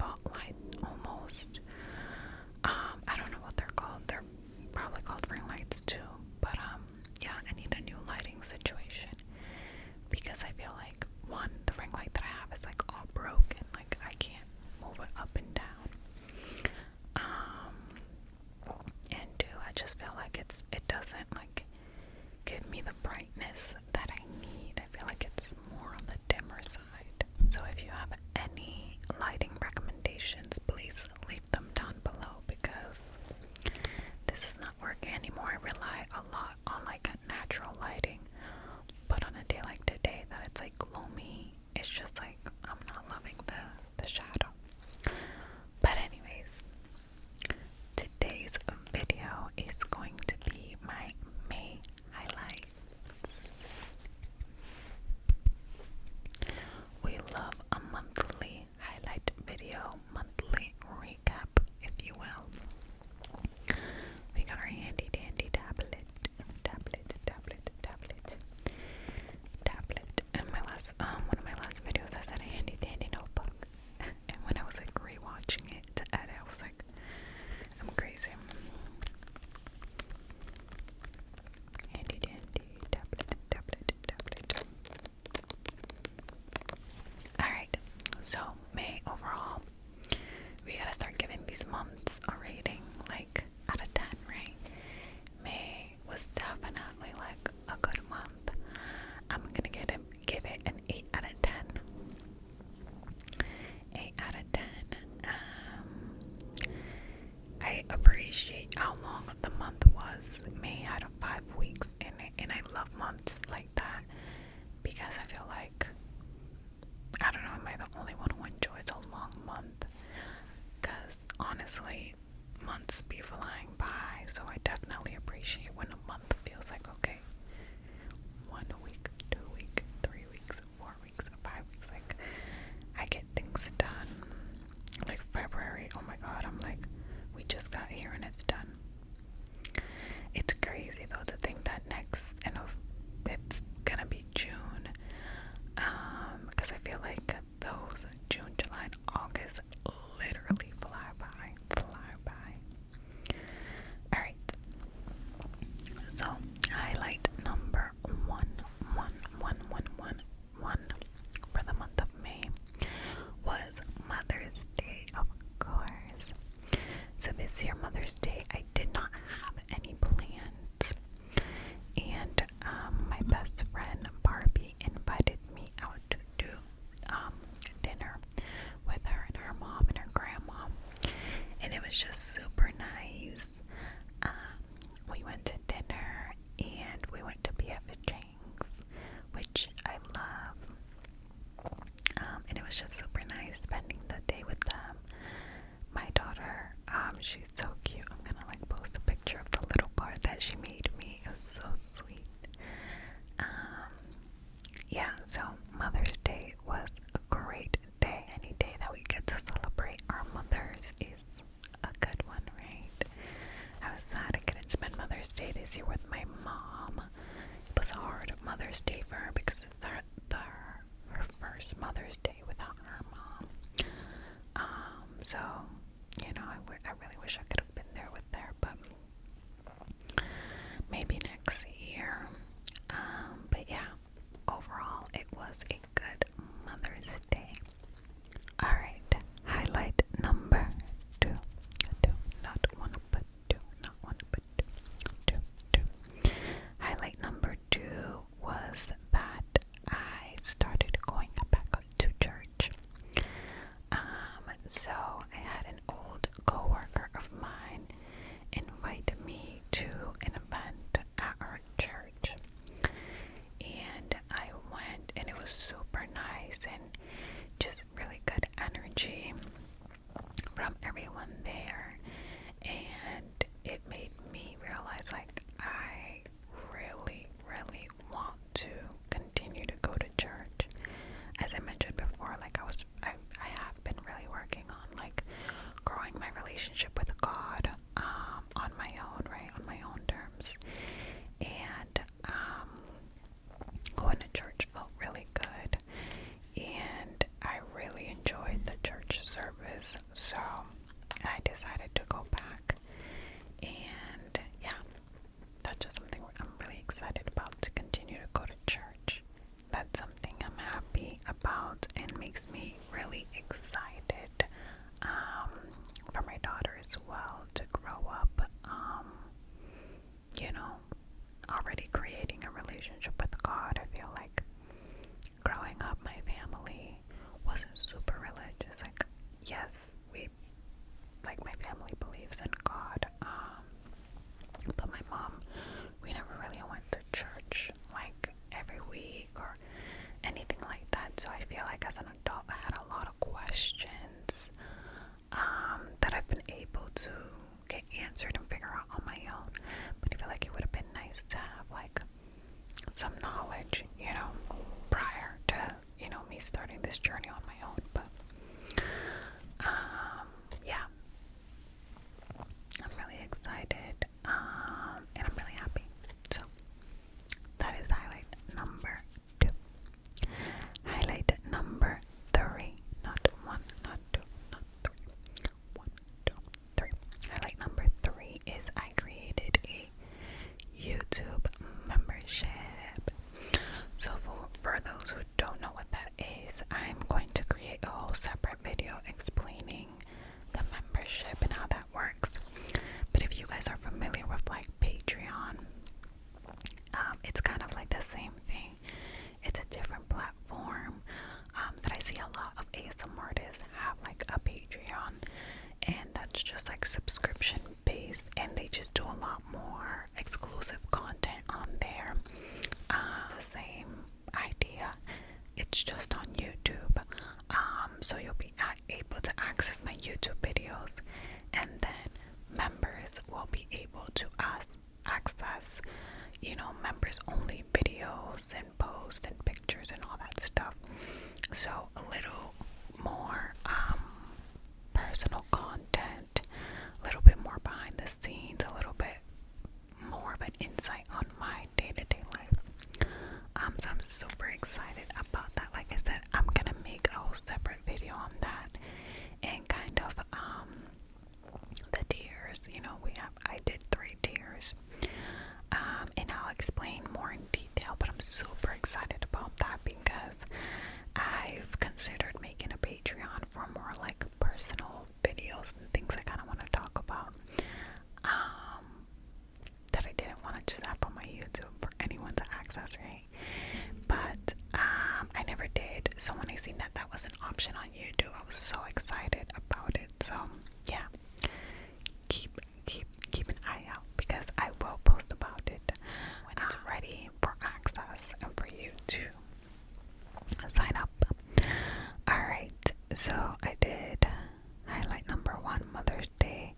spotlight almost. I don't know what they're called. They're probably called ring lights too. But yeah, I need a new lighting situation because I feel like one, the ring light that I have is like all broken. Like I can't move it up and down. And two, I just feel like it doesn't like give me the brightness that I need. I feel like it's more on the dimmer side. So if you have any lighting recommendations, please leave them down below because this is not working anymore. I rely a lot on like natural lighting, but on a day like today that it's like gloomy, it's just like I'm not loving the shadow. But anyways, today's video is going to be my May highlights. We love a monthly highlight video, monthly recap, if you will. We got our handy dandy tablet. And my last, one of my last videos, I said a handy dandy notebook. And when I was like rewatching it to edit, I was like, I'm crazy. Handy dandy tablet. Alright, so May overall, we gotta start giving these months a rating, like out of 10, right? May was definitely like a good month. I'm gonna give it an 8 out of 10. 8 out of 10. I appreciate how long the month was. May had 5 weeks in it, and I love months like that because I feel like, I don't know, am I the only one who enjoys a long month? Because honestly, months be flying by, so I definitely appreciate when a month feels like, okay, 1 week, 2 weeks, 3 weeks, 4 weeks, 5 weeks, like, I get things done. Like February, oh my god, I'm like, we just got here and it's done. It's crazy though to think that next, it's gonna be June, because I feel like those June, July, and August literally fly by. Alright, so highlight number one for the month of May was Mother's Day, of course. So this year, Mother's Day, I did not have any plans, and my best friend Barbie invited me out to do dinner with her and her mom and her grandma, and it was just super nice. We went to dinner and we went to BF Chang's, which I love, and it was just super nice spending the day with them. My daughter, she's so cute. I'm gonna like post a picture of the little card that she made me. It was so sweet. Yeah, so Mother's Day was a great day. Any day that we get to celebrate our mothers is a good one, right? I was sad I couldn't spend Mother's Day this year with my mom. It was a hard Mother's Day for her because it's her first Mother's Day without her mom. So, you know, I really wish I could have been there with her, but maybe next year. But yeah, overall, it was a good Mother's Day. Alright, highlight number 2. Not one, but two. Not one, but two. Highlight number 2 was that I started going back to church. So I had an old coworker of mine invite me to an event at our church, and I went, and it was super nice and just really good energy from everyone there, and it made me realize like I really want to continue to go to church. As I mentioned before, like I have been really working on like growing my relationship with God on my own, right, on my own terms, and going to church felt really good, and I really enjoyed the church service. decided to go back. And yeah, that's just something I'm really excited about, to continue to go to church. That's something I'm happy about and makes me really excited for my daughter as well, to grow up, you know, already creating a relationship with God. I feel like growing up, my family wasn't super religious. Like, yes, my family believes in God, but my mom, we never really went to church like every week or anything like that. So I feel like as an adult, I had a lot of questions that I've been able to get answered and figure out on my own. But I feel like it would have been nice to have like some knowledge, prior to, me starting this journey on my own. But yeah, I'm really excited, and I'm really happy. So that is highlight number 2. Highlight number 3, not 1, not 2, not 3. 1, 2, 3. Highlight number 3 is I created a YouTube membership. So for those who don't know what that is, I'm going to create a whole separate video explaining the membership and how that works. But if you guys are familiar with like Patreon, it's kind of like the same thing. It's a different platform that I see a lot of ASMR artists have, like a Patreon, and that's just like subscription based, and they just do a lot more exclusive content on there. It's the same idea, it's just on YouTube. So you'll be able to access my YouTube videos, and then members will be able to access, members only videos and posts and pictures and all that stuff. So a little more personal content, a little bit more behind the scenes, a little bit more of an insight on my day-to-day life. So I'm super excited about that. Like I said, I'm gonna make a whole separate video on that, and kind of the tiers. I did 3 tiers, and I'll explain more in detail. But I'm super excited about that because I've considered making a Patreon for more like personal videos and things I kind of want to talk about, that I didn't want to just have on my YouTube for anyone to access, right? But I never did. So when I seen that was an option on YouTube, I was so excited about it. So yeah, keep an eye out, because I will post about it when it's ready for access and for you to sign up. Alright, so I did highlight number 1, Mother's Day;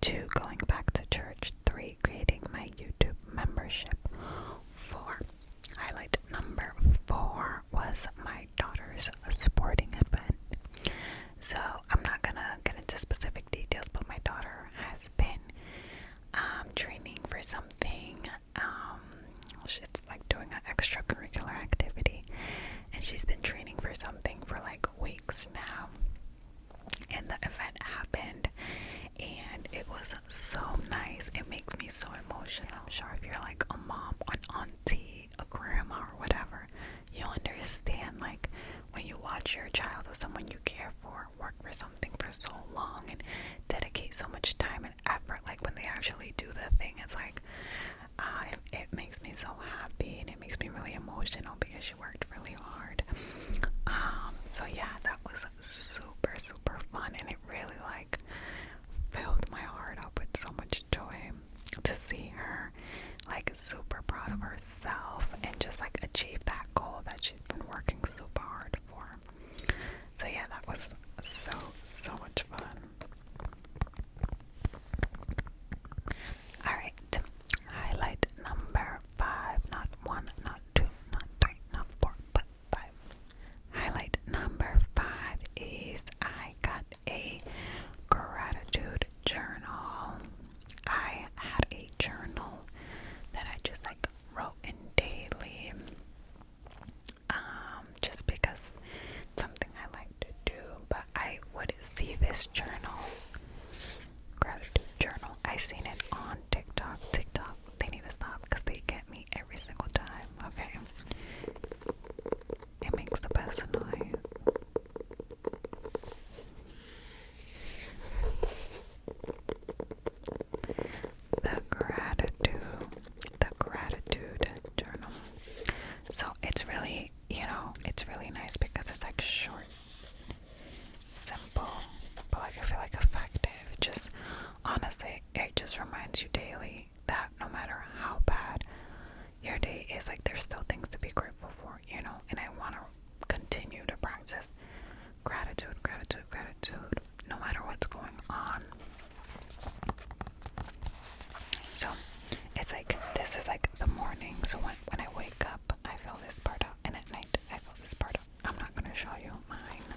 2, going back to church; 3, creating my YouTube membership; 4, highlight number 4 was my daughter's sporting event. So I'm not gonna get into specific details, but my daughter has been training for something. She's like doing an extracurricular activity, and she's been training for something for like weeks now. And the event happened, and it was so nice. It makes me so emotional. I'm sure if you're like a mom, an auntie, a grandma, or whatever, you'll understand, like, when you watch your child or someone you care for work for something for so long and dedicate so much time and effort, like when they actually do the thing, it's like, it makes me so happy, and it makes me really emotional because she worked really hard. So yeah, that was super fun, and it really like filled my heart up with so much joy to see her like super proud of herself and just like achieve that goal that she's been working super hard for. So yeah, that was so much fun. gratitude, no matter what's going on. So it's like, this is like the morning. So when I wake up, I fill this part out, and at night I fill this part out. I'm not gonna show you mine,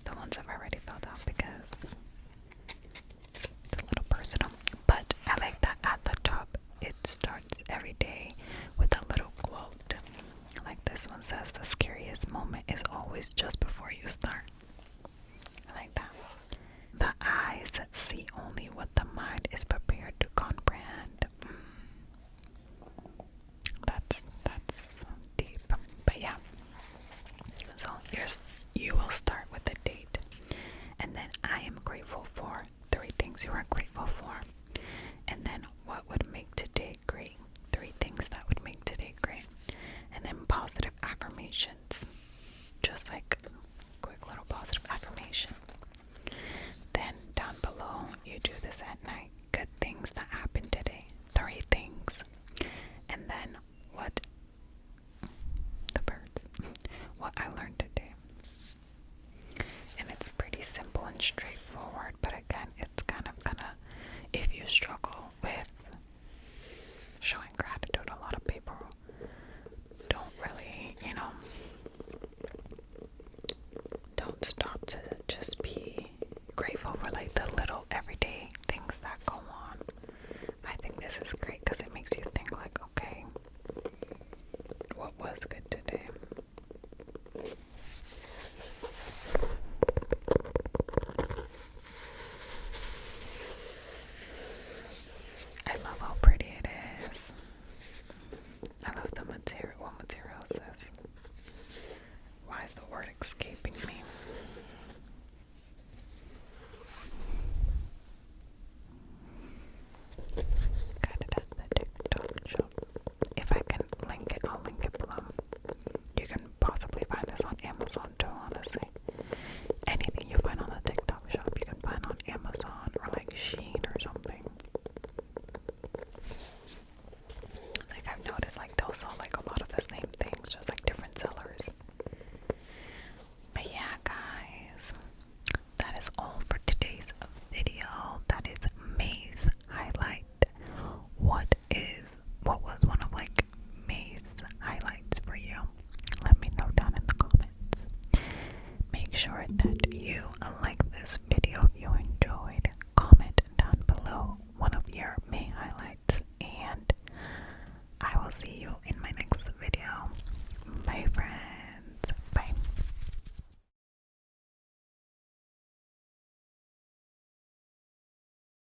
the ones I've already filled out, because it's a little personal. But I like that at the top it starts every day with a little quote. Like this one says, "The scariest moment is always just before you start." I like that. The eyes that see only what the mind is prepared to comprehend. That's deep. But yeah. So you will start with the date. And then I am grateful for 3 things you are grateful for.